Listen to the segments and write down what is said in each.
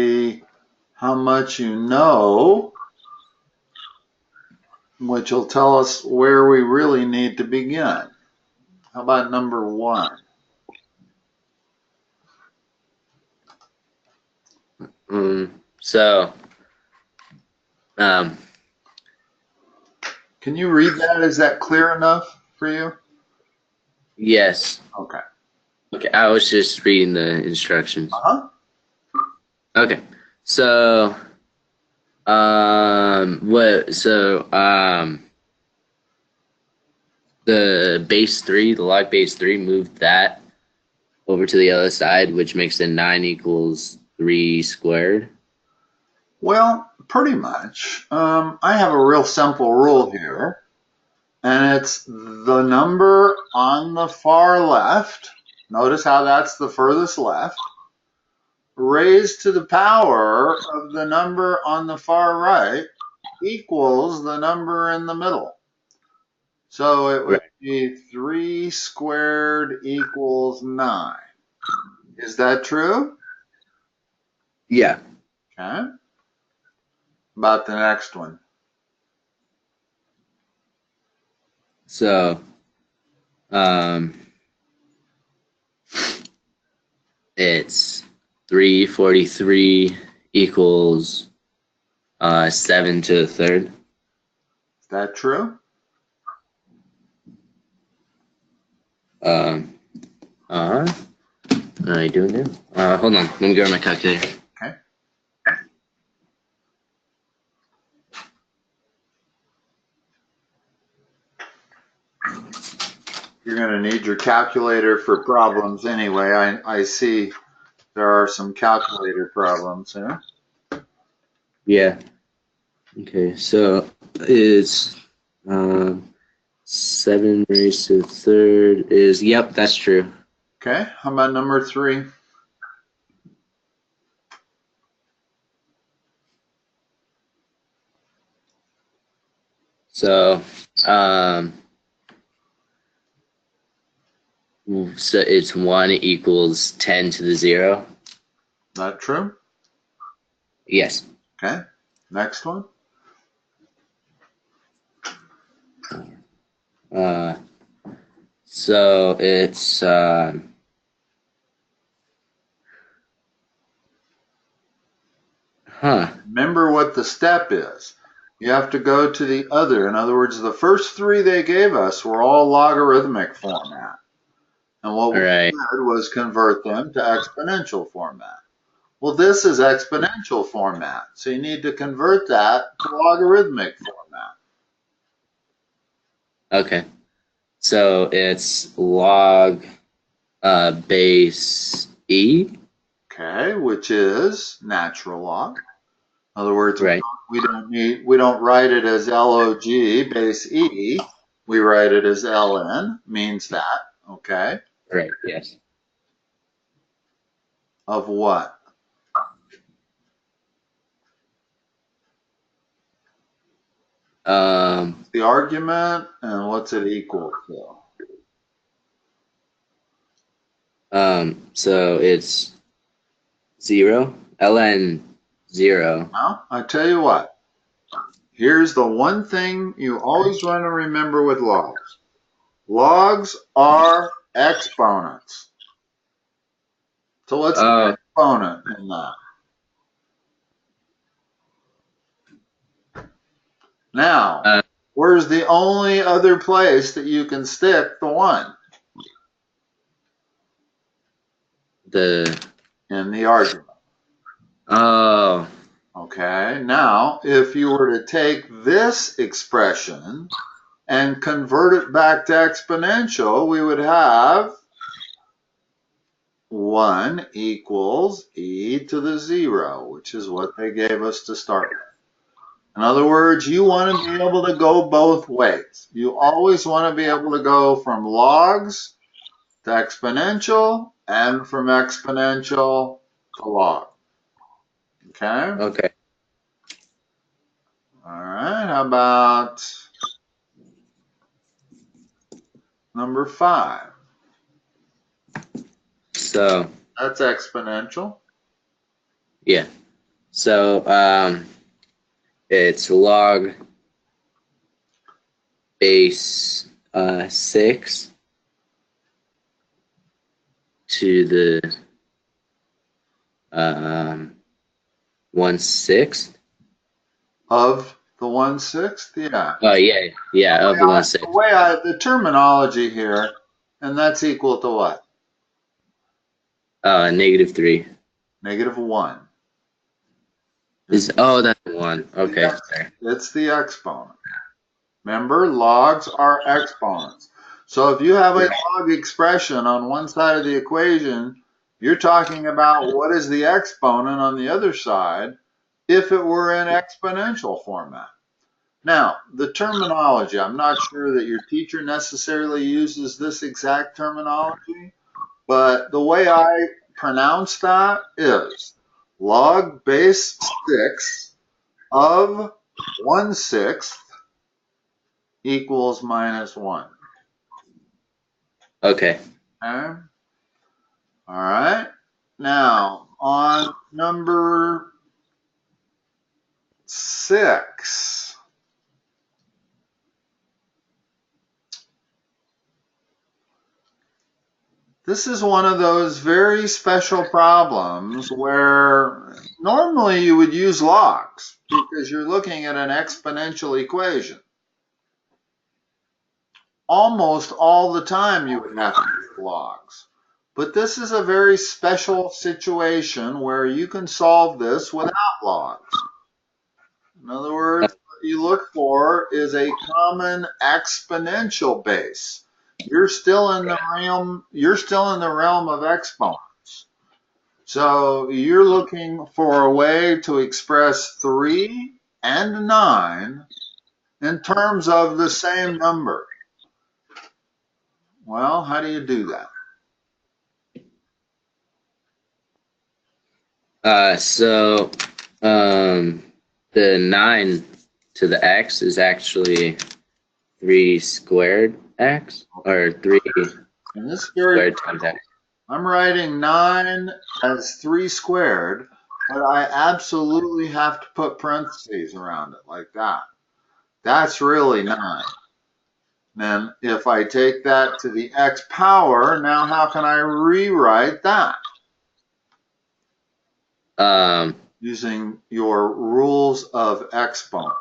be how much you know, which will tell us where we really need to begin. How about number 1? So, can you read that? Is that clear enough for you? yes. Okay. Okay, I was just reading the instructions. Uh-huh. Okay, so, the base 3, the log base 3, moved that over to the other side, which makes it 9 equals 3 squared. Well, pretty much. I have a real simple rule here, and it's the number on the far left. Notice how that's the furthest left, raised to the power of the number on the far right equals the number in the middle. So it would Right. be 3 squared equals 9. Is that true? Yeah. Okay. About the next one. So, it's 343 equals 7 to the third. Is that true? Um, what are you doing now? Hold on, let me grab my calculator. Okay. You're going to need your calculator for problems anyway. I see there are some calculator problems here. Yeah. Okay, so it's 7 raised to the third is, yep, that's true. Okay. How about number 3? So, so it's 1 equals 10 to the 0. Is that true? Yes. Okay. Next one. So it's Remember what the step is. You have to go to the other. In other words, the first 3 they gave us were all logarithmic format. And what all we right. did was convert them to exponential format. Well, this is exponential format, so you need to convert that to logarithmic format. Okay. So it's log base e. Okay, which is natural log. In other words, Right. we don't write it as log base e. We write it as ln, means that. Okay, Right. Yes. of what? The argument, and what's it equal to? So it's 0, ln 0. Well, I tell you what. Here's the one thing you always want to remember with logs. Logs are exponents. So what's an Oh, exponent in that? Now, uh, where's the only other place that you can stick the 1? the In the argument. oh, Okay, now if you were to take this expression and convert it back to exponential, we would have 1 equals e to the 0, which is what they gave us to start with. In other words, you want to be able to go both ways. You always want to be able to go from logs to exponential and from exponential to log. Okay? okay. All right, how about number 5? So That's exponential. yeah. So it's log base 6 to the 1/6. Of the 1/6? Yeah. Oh yeah, of the 1/6. The terminology here, and that's equal to what? -3. -1. That's 1. Okay. Yeah, it's the exponent. Remember, logs are exponents. So if you have a log expression on one side of the equation, you're talking about what is the exponent on the other side if it were in exponential format. Now, the terminology, I'm not sure that your teacher necessarily uses this exact terminology, but the way I pronounce that is log base 6 of 1/6 equals -1. Okay. Okay. All right. Now, on number 6, this is one of those very special problems where normally you would use logs because you're looking at an exponential equation. Almost all the time you would have to use logs. But this is a very special situation where you can solve this without logs. In other words, what you look for is a common exponential base. You're still in the realm of exponents. So you're looking for a way to express 3 and 9 in terms of the same number. Well, how do you do that? So the 9 to the x is actually 3 squared x, or 3 In this squared times x. I'm writing 9 as 3 squared, but I absolutely have to put parentheses around it like that. That's really 9. Then if I take that to the x power, now how can I rewrite that? Using your rules of exponents.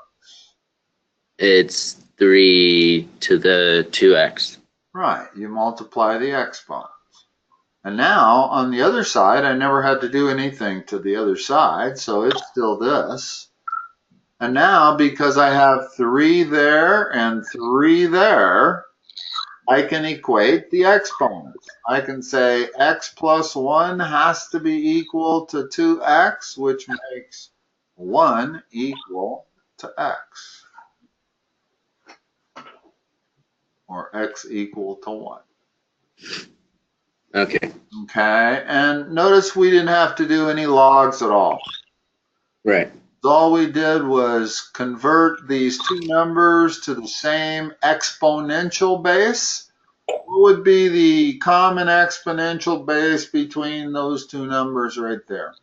It's 3 to the 2x. Right, you multiply the exponents. And now, on the other side, I never had to do anything to the other side, so it's still this. And now, because I have 3 there and 3 there, I can equate the exponents. I can say x plus 1 has to be equal to 2x, which makes 1 equal to x. Or x equal to 1. Okay. Okay, and notice we didn't have to do any logs at all. Right. All we did was convert these two numbers to the same exponential base. What would be the common exponential base between those two numbers right there?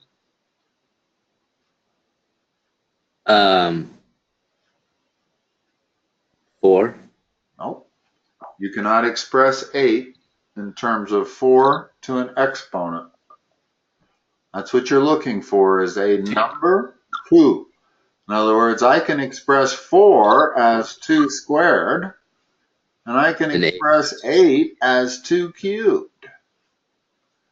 4. Nope. You cannot express 8 in terms of 4 to an exponent. That's what you're looking for, is a number 2. In other words, I can express 4 as 2 squared, and I can express 8 as 2 cubed.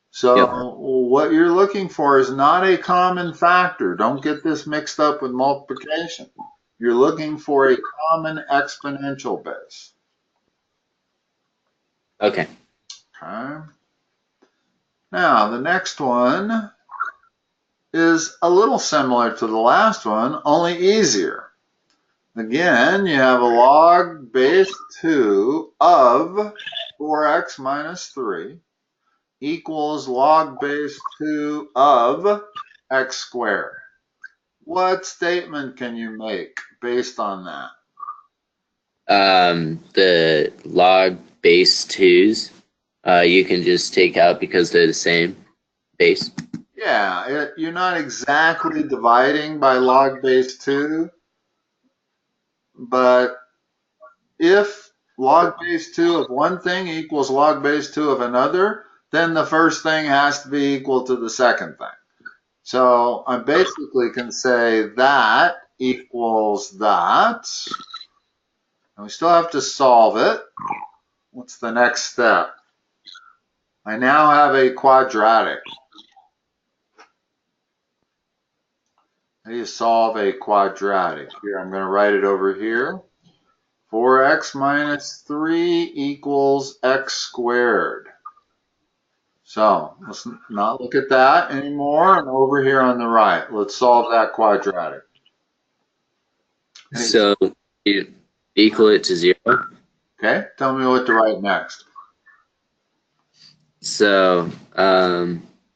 So what you're looking for is not a common factor. Don't get this mixed up with multiplication. You're looking for a common exponential base. Okay. Okay. Now, the next one is a little similar to the last one, only easier. Again, you have a log base 2 of 4x minus 3 equals log base 2 of x squared. What statement can you make based on that? The log base 2's, you can just take out because they're the same base. Yeah, you're not exactly dividing by log base 2, but if log base 2 of one thing equals log base 2 of another, then the first thing has to be equal to the second thing. So I basically can say that equals that. And we still have to solve it. What's the next step? I now have a quadratic. How do you solve a quadratic? Here, I'm going to write it over here. 4x minus 3 equals x squared. So let's not look at that anymore. And over here on the right, let's solve that quadratic. So you equal it to 0. Okay, tell me what to write next. So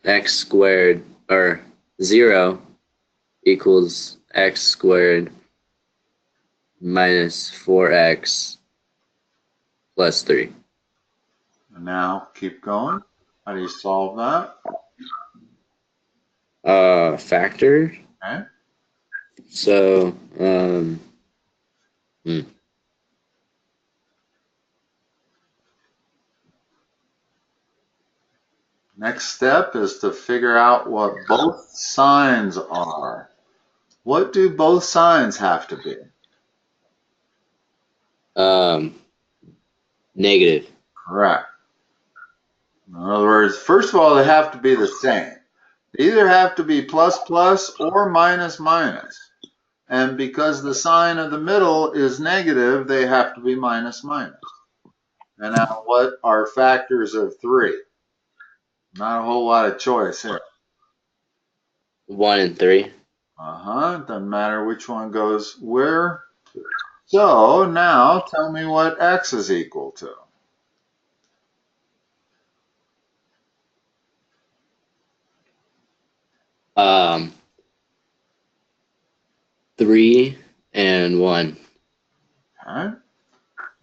x squared, or 0 equals x squared minus 4x plus 3. And now keep going. How do you solve that? Factor. Okay. So Next step is to figure out what both signs are. What do both signs have to be? negative. Correct. In other words, first of all, they have to be the same. They either have to be plus plus or minus minus. And because the sign of the middle is negative, they have to be minus minus. And now what are factors of 3? Not a whole lot of choice here. 1 and 3. Doesn't matter which one goes where. So now tell me what x is equal to. Um, 3 and 1. Okay.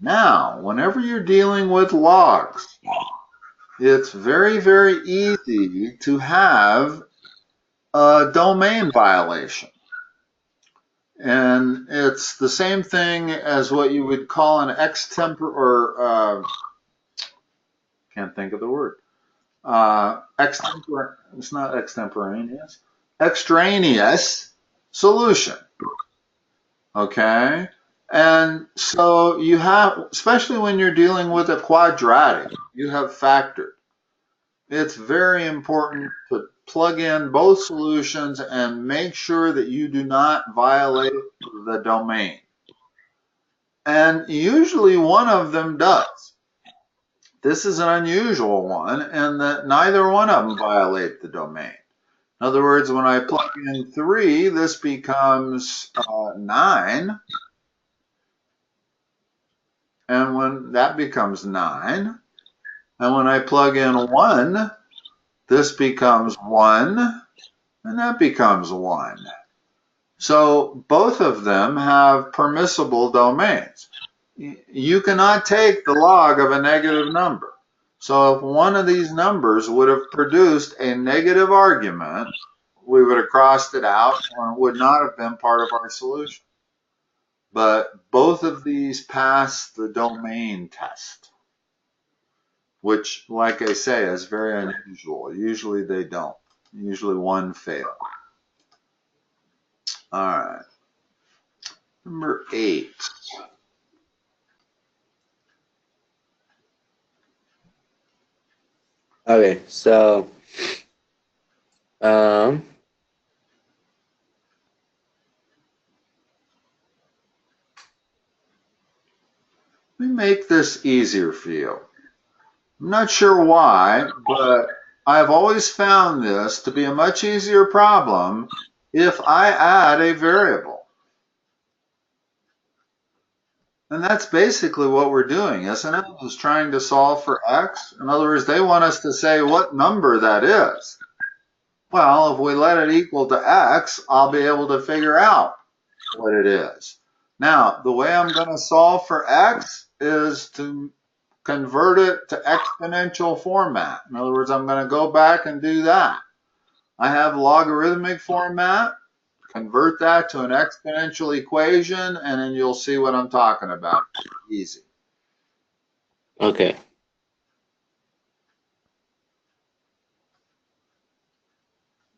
Now, whenever you're dealing with logs, it's very, very easy to have a domain violation. And it's the same thing as what you would call an can't think of the word. It's not extemporaneous. Extraneous solution. Okay? And so you have, especially when you're dealing with a quadratic, you have factored. It's very important to plug in both solutions and make sure that you do not violate the domain. And usually one of them does. This is an unusual one, and that neither one of them violate the domain. In other words, when I plug in 3, this becomes 9. And when that becomes 9, and when I plug in 1, this becomes 1, and that becomes 1. So both of them have permissible domains. You cannot take the log of a negative number. So if one of these numbers would have produced a negative argument, we would have crossed it out, or it would not have been part of our solution. But both of these pass the domain test, which, like I say, is very unusual. Usually they don't. Usually one fails. All right. Number 8. Okay, so um, Let me make this easier for you. I'm not sure why, but I've always found this to be a much easier problem if I add a variable. And that's basically what we're doing, isn't it? Is trying to solve for x. In other words, they want us to say what number that is. Well, if we let it equal to x, I'll be able to figure out what it is. Now, the way I'm going to solve for x is to convert it to exponential format. In other words, I'm going to go back and do that. I have logarithmic format. Convert that to an exponential equation, and then you'll see what I'm talking about. Easy. Okay.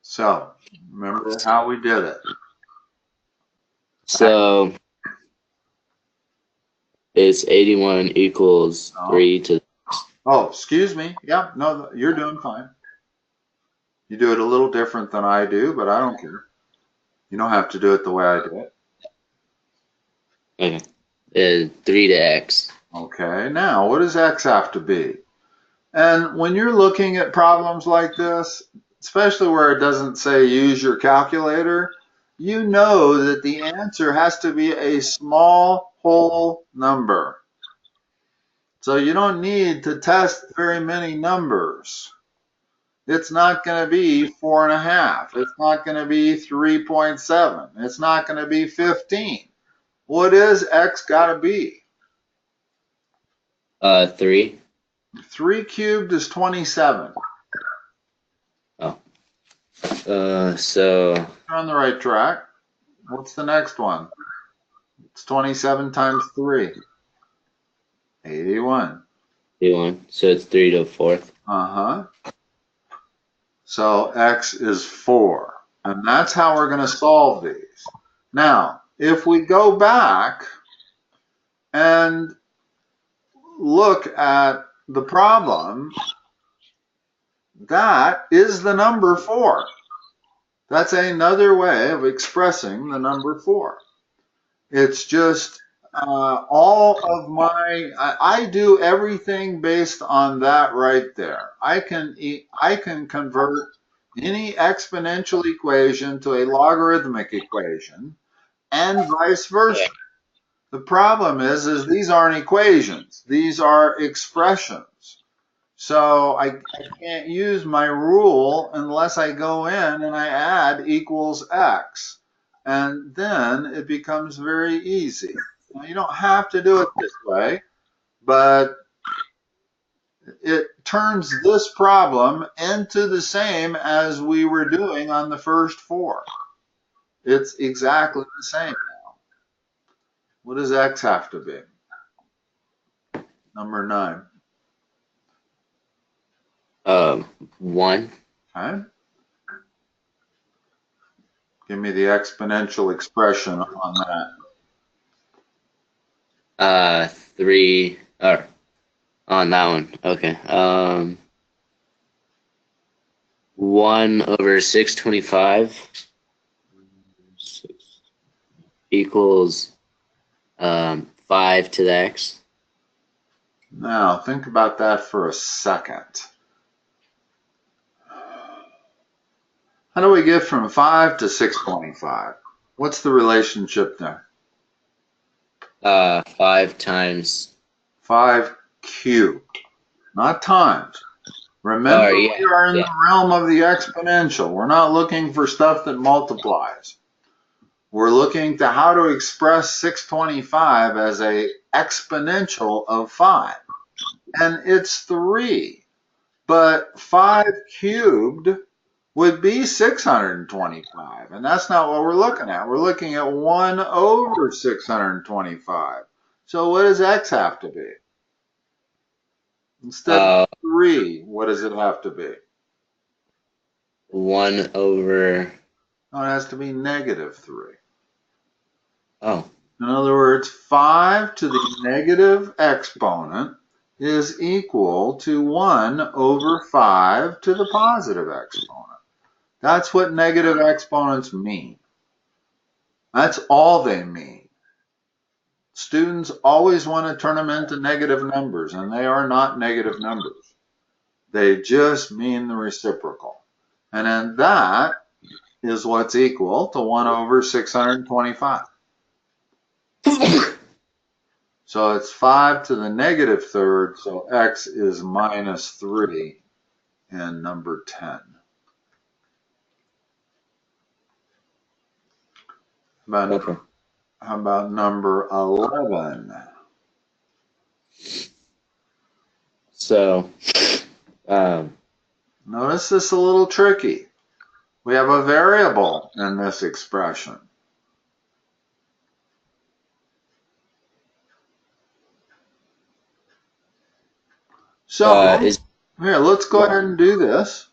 So, remember how we did it. So it's 81 equals Oh, 3 to. oh, excuse me. Yeah, no, you're doing fine. You do it a little different than I do, but I don't care. You don't have to do it the way I do it. Okay. 3 to x. Okay, now what does x have to be? And when you're looking at problems like this, especially where it doesn't say use your calculator, you know that the answer has to be a small whole number. So you don't need to test very many numbers. It's not going to be 4.5. It's not going to be 3.7. It's not going to be 15. What is x got to be? 3. 3 cubed is 27. Oh. So You're on the right track. What's the next one? It's 27 times 3. 81. 81. So it's 3 to the 4th. Uh-huh. So x is 4. And that's how we're going to solve these. Now, if we go back and look at the problem, that is the number 4. That's another way of expressing the number 4. It's just all of I do everything based on that right there. I can convert any exponential equation to a logarithmic equation and vice versa. The problem is these aren't equations. These are expressions. So I can't use my rule unless I go in and I add equals x. And then it becomes very easy. Now, you don't have to do it this way, but it turns this problem into the same as we were doing on the first 4. It's exactly the same now. What does x have to be? Number 9. 1. Okay. Give me the exponential expression on that. 3. Or on that one. Okay. 1 over 625 equals 5 to the x. Now, think about that for a second. How do we get from 5 to 625? What's the relationship there? 5 times. 5 cubed, not times. Remember, Yeah, we are in yeah. the realm of the exponential. We're not looking for stuff that multiplies. We're looking to how to express 625 as a exponential of 5. And it's 3. But 5 cubed would be 625. And that's not what we're looking at. We're looking at 1 over 625. So what does x have to be? Instead of 3, what does it have to be? 1 over. No, it has to be negative 3. Oh. In other words, 5 to the negative exponent is equal to 1 over 5 to the positive exponent. That's what negative exponents mean. That's all they mean. Students always want to turn them into negative numbers, and they are not negative numbers. They just mean the reciprocal. And then that is what's equal to 1 over 625. So it's 5 to the negative third, so x is minus 3 in number 10. How about number 11? So, Notice this is a little tricky. We have a variable in this expression. So, here, let's go ahead and do this.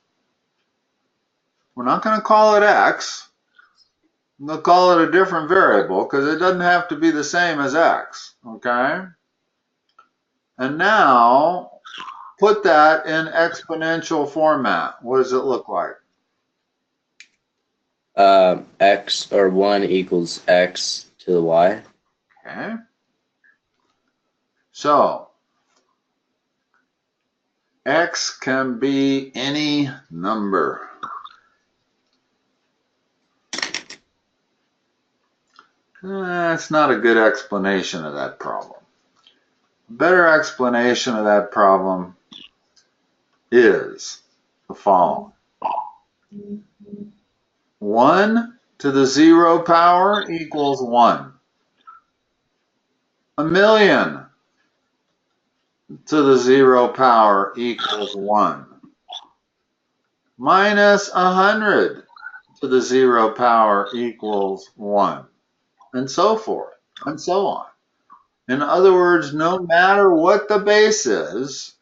We're not going to call it x. We'll call it a different variable because it doesn't have to be the same as x, okay? And now, put that in exponential format. What does it look like? X, or 1 equals x to the y. Okay. So, x can be any number. That's not a good explanation of that problem. A better explanation of that problem is the following. 1 to the 0 power equals 1. 1,000,000 to the 0 power equals 1. Minus 100 to the 0 power equals 1. And so forth, and so on. In other words, no matter what the base is,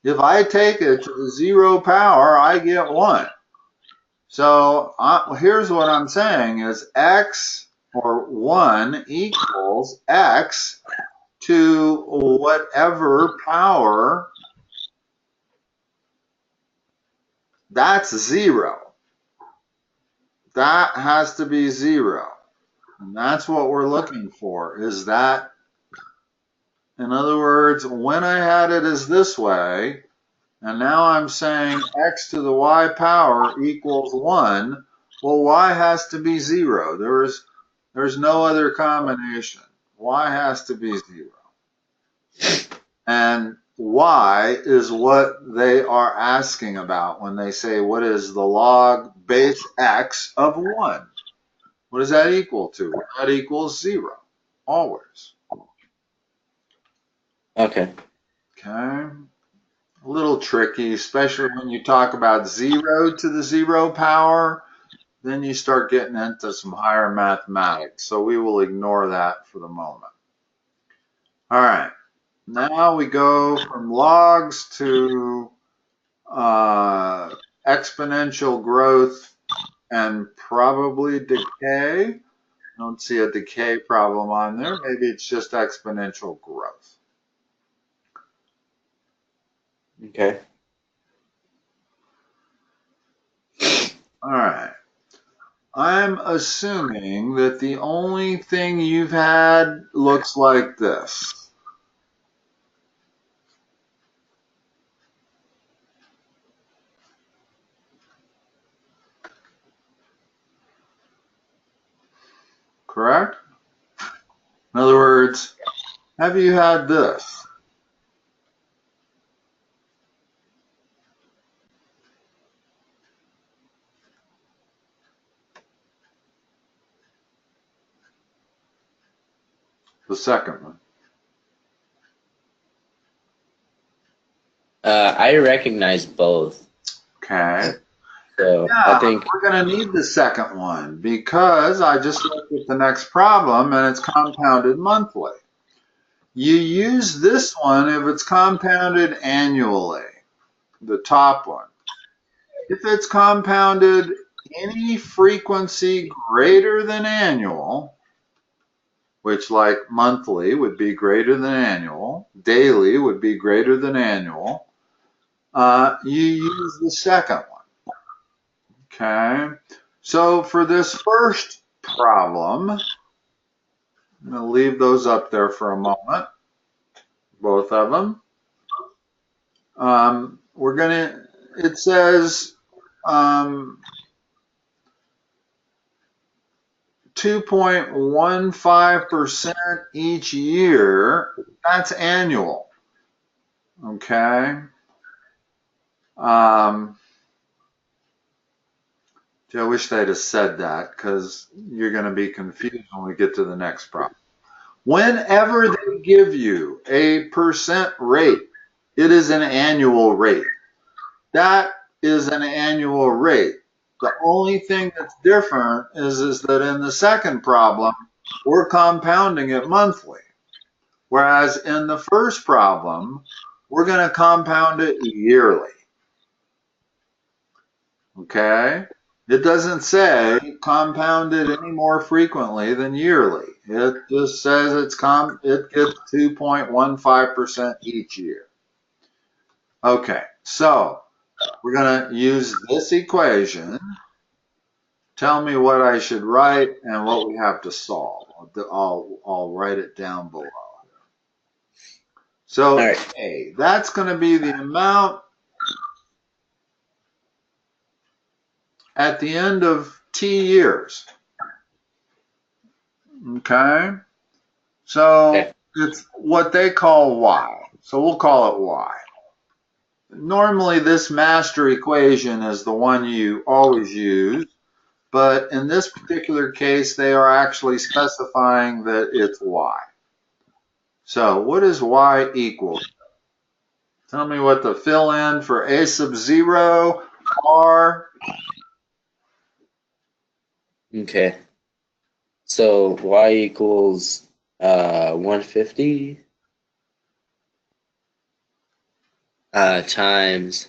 if I take it to the 0 power, I get 1. So here's what I'm saying is x, or 1, equals x to whatever power, that's 0. That has to be 0. And that's what we're looking for, is that, in other words, when I had it as this way, and now I'm saying x to the y power equals 1, well, y has to be 0. There's no other combination. Y has to be 0. And y is what they are asking about when they say, what is the log base x of 1? What does that equal to? Well, that equals 0, always. Okay. Okay. A little tricky, especially when you talk about 0 to the 0 power. Then you start getting into some higher mathematics. So we will ignore that for the moment. All right. Now we go from logs to exponential growth and probably decay. Don't see a decay problem on there. Maybe it's just exponential growth. Okay. All right. I'm assuming that the only thing you've had looks like this. Correct? In other words, have you had this? The second one. I recognize both. Okay. So Yeah, I think we're going to need the second one because I just looked at the next problem and it's compounded monthly. You use this one if it's compounded annually, the top one. If it's compounded any frequency greater than annual, which like monthly would be greater than annual, daily would be greater than annual, you use the second one. Okay, so for this first problem, I'm going to leave those up there for a moment, both of them. We're going to, it says 2.15% each year. That's annual. Okay. I wish they'd have said that because you're going to be confused when we get to the next problem. Whenever they give you a percent rate, it is an annual rate. That is an annual rate. The only thing that's different is that in the second problem, we're compounding it monthly. Whereas in the first problem, we're going to compound it yearly. Okay? It doesn't say compound it any more frequently than yearly. It just says it gets 2.15% each year. Okay, so we're going to use this equation. Tell me what I should write and what we have to solve. I'll write it down below. So, All right. A, that's going to be the amount at the end of T years. Okay? So, Okay. it's what they call Y. So, we'll call it Y. Normally, this master equation is the one you always use, but in this particular case, they are actually specifying that it's Y. So, what is Y equal? Tell me what the fill in for A sub 0 are. Okay. So y equals 150 times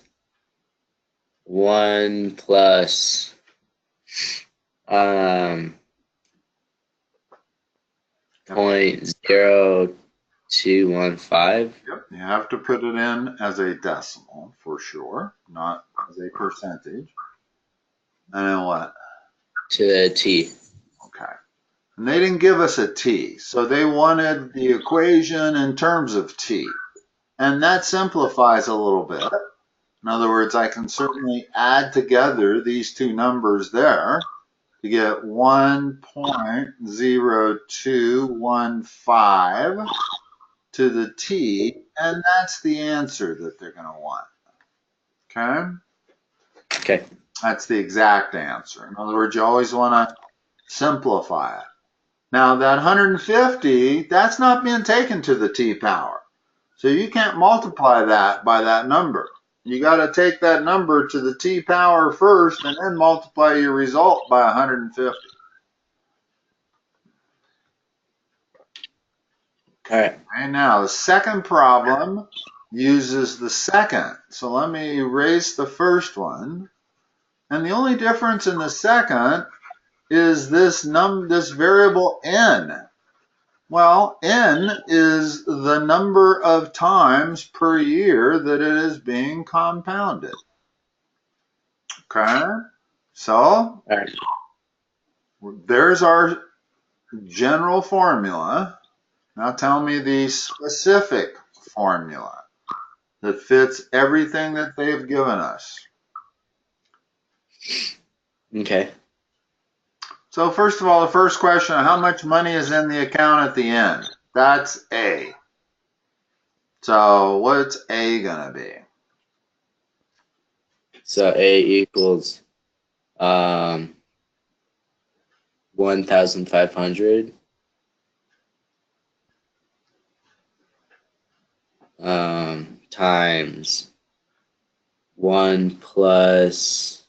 1 plus 0.0215. Yep, you have to put it in as a decimal for sure, not as a percentage. And then what? To the t. Okay. And they didn't give us a t, so they wanted the equation in terms of t. And that simplifies a little bit. In other words, I can certainly add together these two numbers there to get 1.0215 to the t, and that's the answer that they're going to want. Okay? Okay. That's the exact answer. In other words, you always want to simplify it. Now, that 150, that's not being taken to the t power. So you can't multiply that by that number. You got to take that number to the t power first and then multiply your result by 150. All right. Okay, now the second problem uses the second. So let me erase the first one. And the only difference in the second is this variable n. Well, n is the number of times per year that it is being compounded. Okay, so All right. there's our general formula. Now tell me the specific formula that fits everything that they've given us. Okay. So first of all, the first question, how much money is in the account at the end? That's A. So what's A gonna be? So a equals 1,500 times 1 plus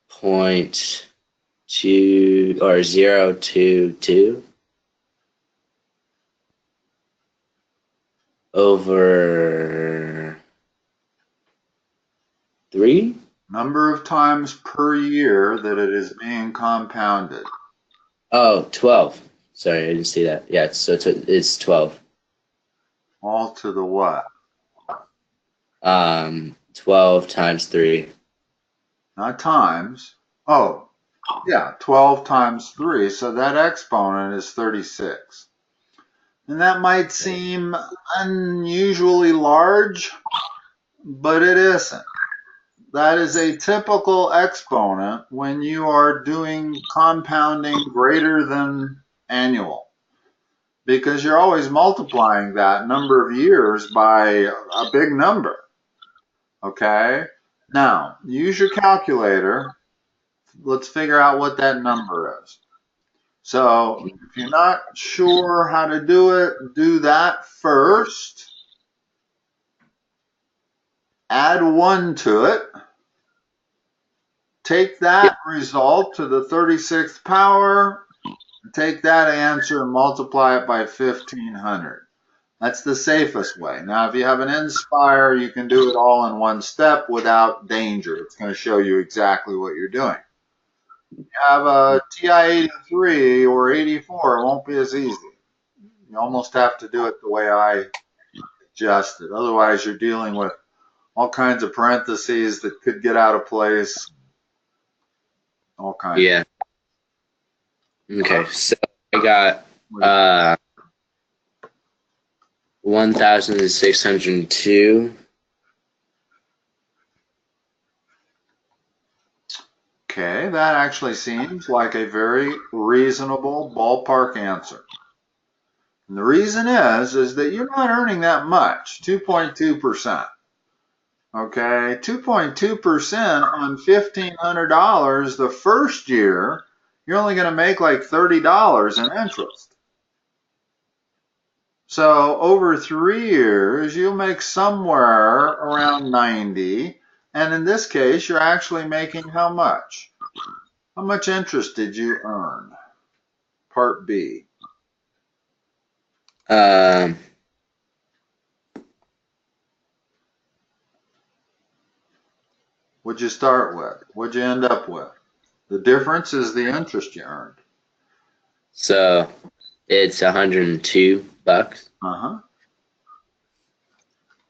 0.2 or 0.22 over 3. Number of times per year that it is being compounded. Oh, 12. Sorry, I didn't see that. Yeah, it's 12. All to the what? 12 times 3. Not times. Oh, yeah, 12 times 3. So that exponent is 36. And that might seem unusually large, but it isn't. That is a typical exponent when you are doing compounding greater than annual, because you're always multiplying that number of years by a big number. Okay? Now, use your calculator. Let's figure out what that number is. So, if you're not sure how to do it, do that first. Add 1 to it. take that result to the 36th power, take that answer and multiply it by 1500. That's the safest way. Now, if you have an Inspire, you can do it all in one step without danger. It's going to show you exactly what you're doing. If you have a TI-83 or 84, it won't be as easy. You almost have to do it the way I suggested. Otherwise, you're dealing with all kinds of parentheses that could get out of place. All kinds. Yeah. Okay, so I got 1,602. Okay, that actually seems like a very reasonable ballpark answer. And the reason is that you're not earning that much, 2.2%. Okay, 2.2% on $1,500 the first year, you're only going to make like $30 in interest. So over 3 years, you'll make somewhere around 90. And in this case, you're actually making how much? How much interest did you earn? Part B. What'd you start with? What'd you end up with? The difference is the interest you earned. So it's $102. Uh-huh.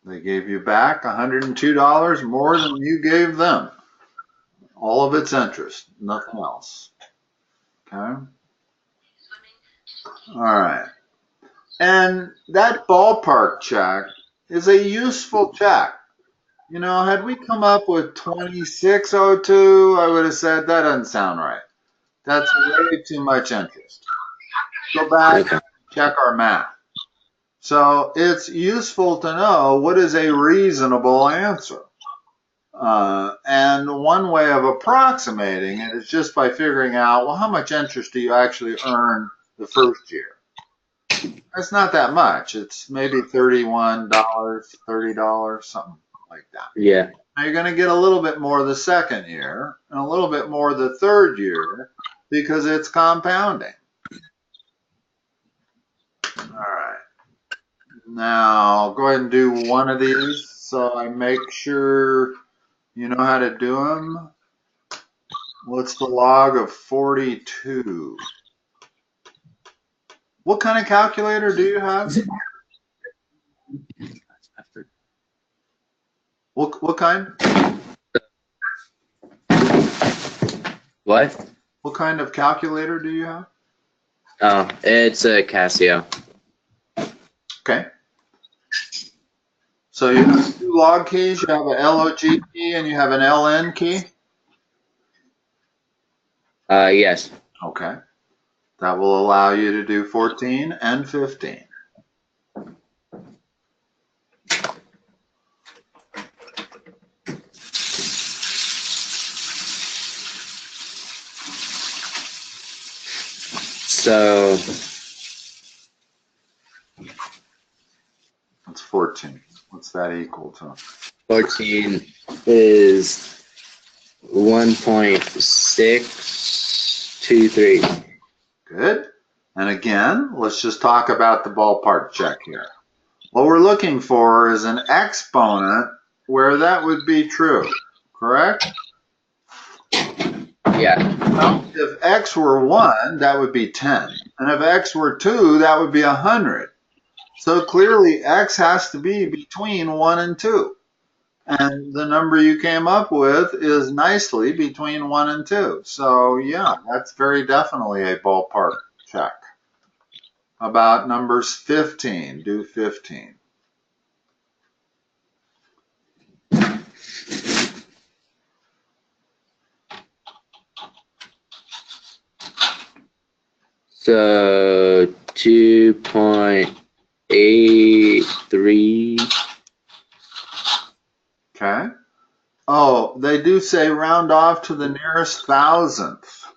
They gave you back $102 more than you gave them. All of its interest, nothing else. Okay? All right. And that ballpark check is a useful check. You know, had we come up with 2602, I would have said that doesn't sound right. That's way too much interest. Go back and check our math. So it's useful to know what is a reasonable answer. And one way of approximating it is just by figuring out, well, how much interest do you actually earn the first year? It's not that much. It's maybe $31, $30, something like that. Yeah. Now you're going to get a little bit more the second year and a little bit more the third year because it's compounding. All right. Now go ahead and do one of these so I make sure you know how to do them. What's the log of 42? What kind of calculator do you have? What kind? What? What kind of calculator do you have? Oh, it's a Casio. Okay. So you have two log keys. You have an LOG key and you have an LN key? Yes. Okay. That will allow you to do 14 and 15. So That's 14. What's that equal to? 14 is 1.623. Good. And again, let's just talk about the ballpark check here. What we're looking for is an exponent where that would be true, correct? Yeah. Well, if x were 1, that would be 10. And if x were 2, that would be 100. So clearly x has to be between 1 and 2. And the number you came up with is nicely between 1 and 2. So yeah, that's very definitely a ballpark check. About numbers 15, do 15. So 2.83. Okay. Oh, they do say round off to the nearest thousandth.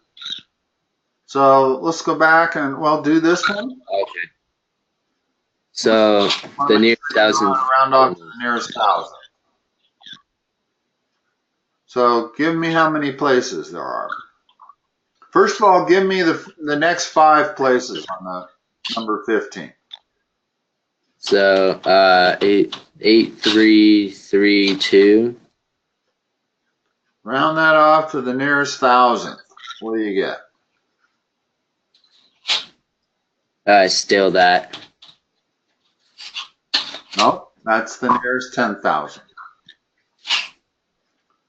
So let's go back and, well, do this one. Okay. So the nearest thousandth. Round off to the nearest thousandth. So give me how many places there are. First of all, give me the next 5 places on the number 15. So 88332. Round that off to the nearest thousandth. What do you get? Still that. Nope, that's the nearest 10,000.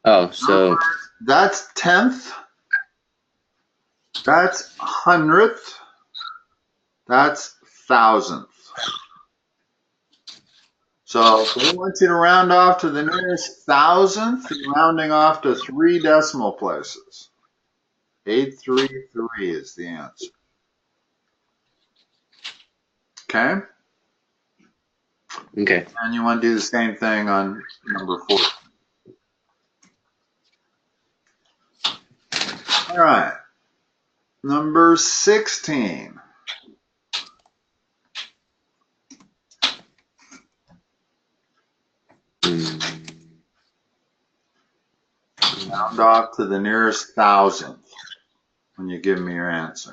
Oh, so that's tenth. That's hundredth. That's thousandth. So if we want you to round off to the nearest thousandth, you're rounding off to 3 decimal places. 833 is the answer. Okay? okay. And you want to do the same thing on number 4. All right. Number 16. Round off to the nearest thousandth when you give me your answer.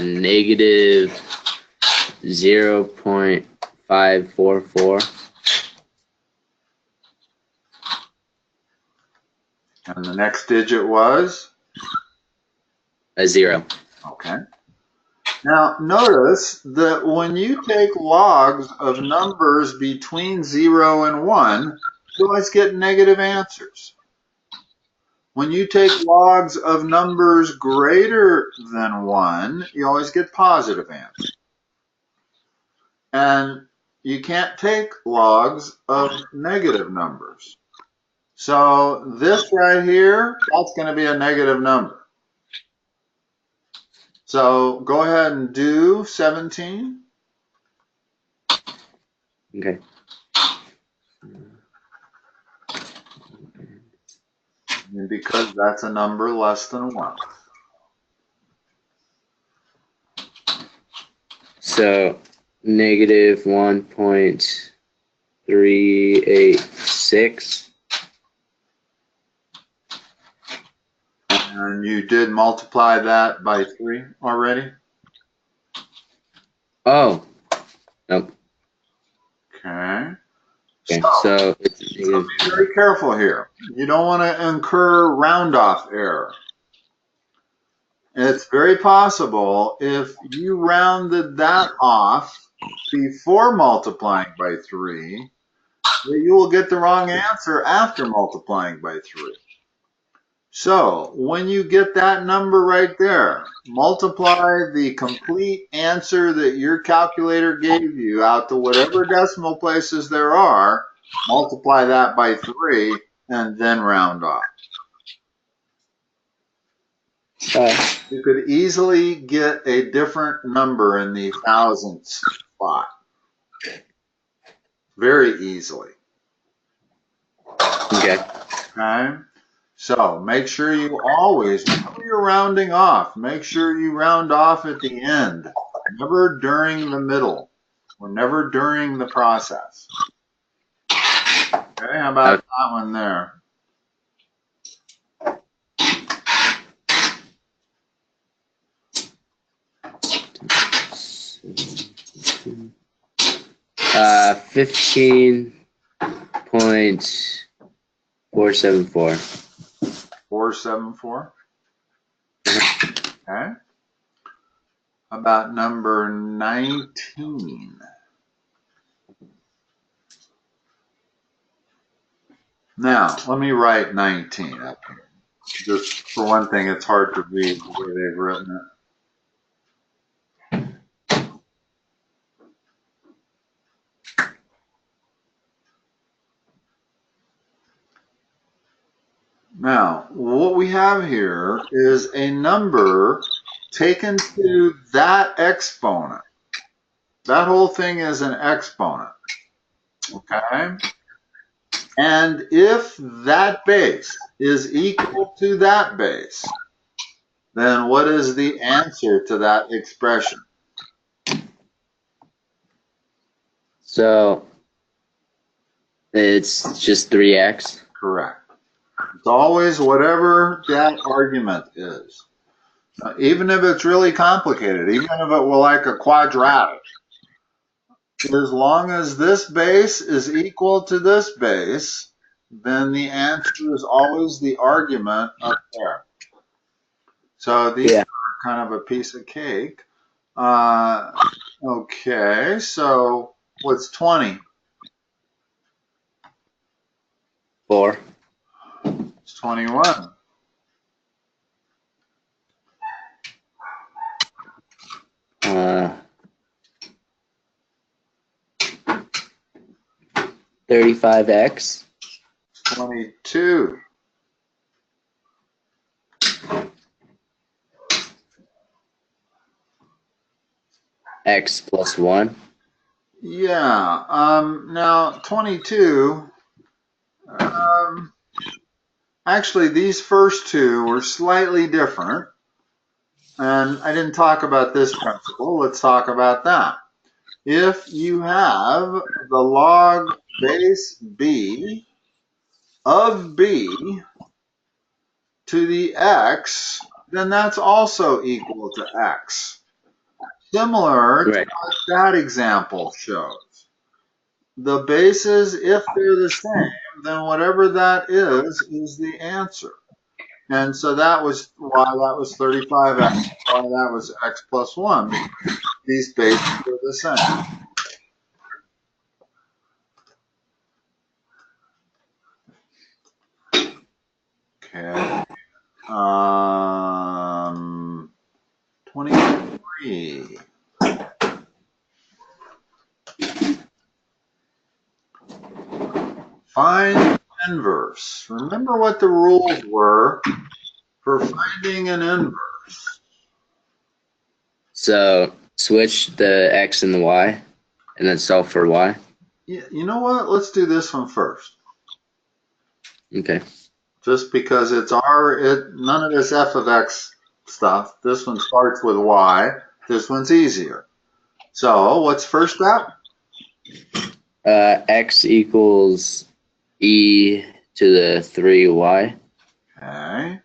Negative 0.544. And the next digit was? A 0. Okay. Now, notice that when you take logs of numbers between 0 and 1, you always get negative answers. When you take logs of numbers greater than 1, you always get positive answers. And you can't take logs of negative numbers. So this right here, that's going to be a negative number. So go ahead and do 17. Okay. And because that's a number less than 1. So negative 1.386. And you did multiply that by 3 already? Oh. Nope. Okay. Okay. So it's be very careful here. You don't want to incur round-off error. It's very possible if you rounded that off before multiplying by 3, that you will get the wrong answer after multiplying by 3. So when you get that number right there, multiply the complete answer that your calculator gave you out to whatever decimal places there are, multiply that by 3, and then round off. You could easily get a different number in the thousandths spot. Very easily. Okay. Okay? So make sure you always, whenever you're rounding off, make sure you round off at the end, never during the middle, or never during the process. Okay, how about that one there? Uh, 15.474. 474. Okay. How about number 19? Now, let me write 19 up here. Just for one thing, it's hard to read the way they've written it. Now, what we have here is a number taken to that exponent. That whole thing is an exponent. Okay? And if that base is equal to that base, then what is the answer to that expression? So it's just 3x. Correct. It's always whatever that argument is. Even if it's really complicated, even if it were like a quadratic, as long as this base is equal to this base, then the answer is always the argument up there. So these are kind of a piece of cake. Okay, so what's 20? 4. It's 21. Uh, 35x. 22. X plus 1. Yeah, now 22, actually these first two were slightly different, and I didn't talk about this principle. Let's talk about that. If you have the log base b of b to the x, then that's also equal to x. Similar to what that example shows. The bases, if they're the same, then whatever that is the answer. And so that was why that was 35x, why that was x plus 1, because these bases are the same. Okay. 23. Find inverse. Remember what the rules were for finding an inverse. So switch the x and the y, and then solve for y. You know what? Let's do this one first. Okay. Just because it's none of this f of x stuff. This one starts with y. This one's easier. So what's first step? X equals e to the 3y. Okay.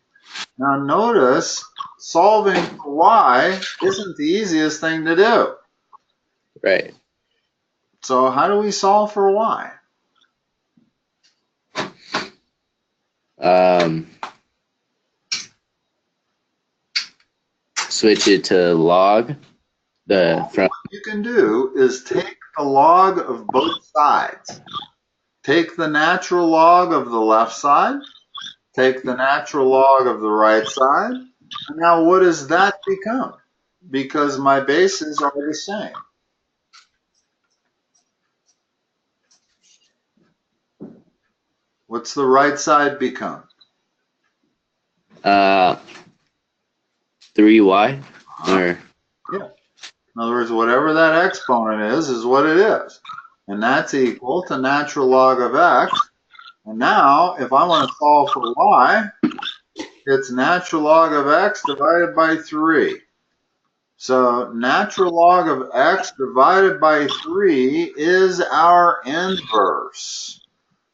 Now notice solving for y isn't the easiest thing to do. Right. So how do we solve for y? Switch it to log. What you can do is take the log of both sides. Take the natural log of the left side. Take the natural log of the right side. And now what does that become? Because my bases are the same. What's the right side become? 3y. Or yeah. In other words, whatever that exponent is what it is. And that's equal to natural log of x. And now, if I want to solve for y, it's natural log of x divided by 3. So natural log of x divided by 3 is our inverse.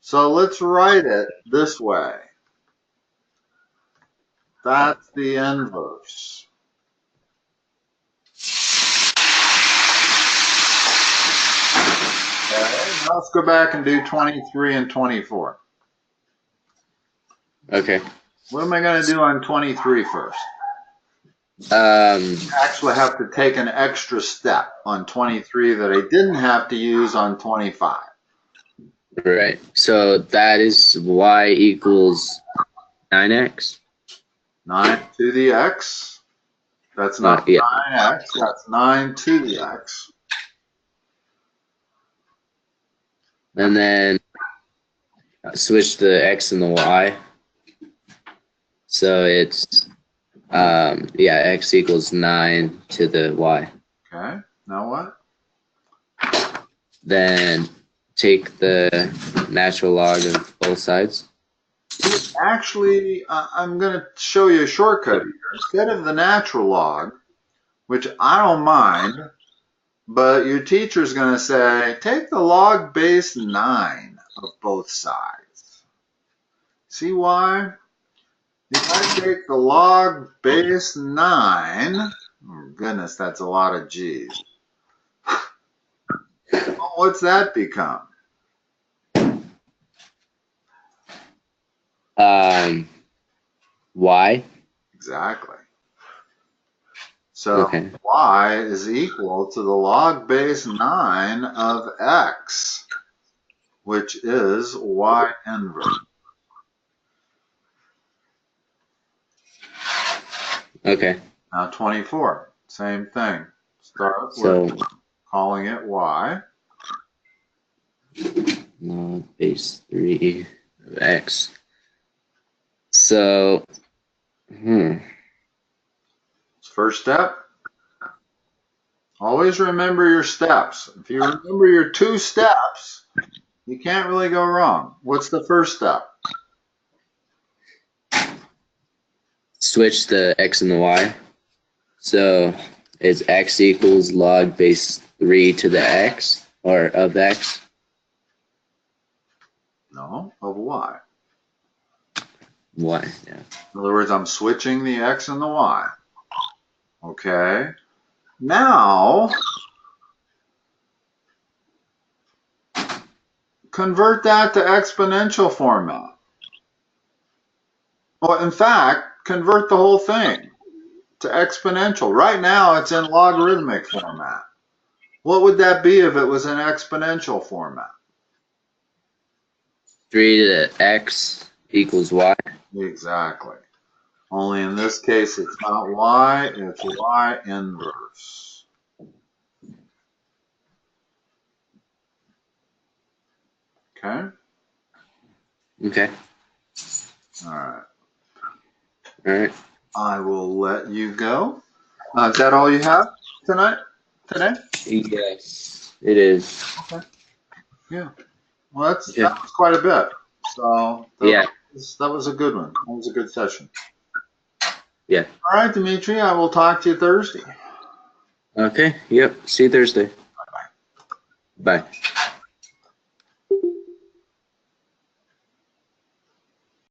So let's write it this way. That's the inverse. Okay, now let's go back and do 23 and 24. okay. What am I going to do on 23 first? Um, Actually have to take an extra step on 23 that I didn't have to use on 25. right. So that is y equals 9x. 9 to the x. That's not Yeah. 9x. That's 9 to the x. And then switch the x and the y. So it's x equals 9 to the y. Okay. Now what? Then take the natural log of both sides. Actually, I'm going to show you a shortcut here. Instead of the natural log, which I don't mind, but your teacher's going to say, take the log base 9 of both sides. See why? If I take the log base 9, oh goodness, that's a lot of G's. Well, what's that become? Y. Exactly. So Okay. y is equal to the log base 9 of x, which is y inverse. Okay. Now 24, same thing. Start So with calling it y. log base 3 of x. So, First step, always remember your steps. If you remember your 2 steps, you can't really go wrong. What's the first step? switch the x and the y. So is x equals log base 3 to the x, or of x? No, of y. Y, yeah. In other words, I'm switching the x and the y. Okay. Now, convert that to exponential format. Well, in fact, convert the whole thing to exponential. Right now, it's in logarithmic format. What would that be if it was in exponential format? 3 to the x equals y. Exactly. Only in this case, it's not y, it's y inverse. Okay? Okay. All right. All right. I will let you go. Is that all you have tonight? Today? Yes, it is. Okay. Yeah. Well, that Yeah. was quite a bit. So Yeah. that was a good one. That was a good session. Yeah. All right, Dimitri, I will talk to you Thursday. Okay. Yep. See you Thursday. Bye-bye. Bye.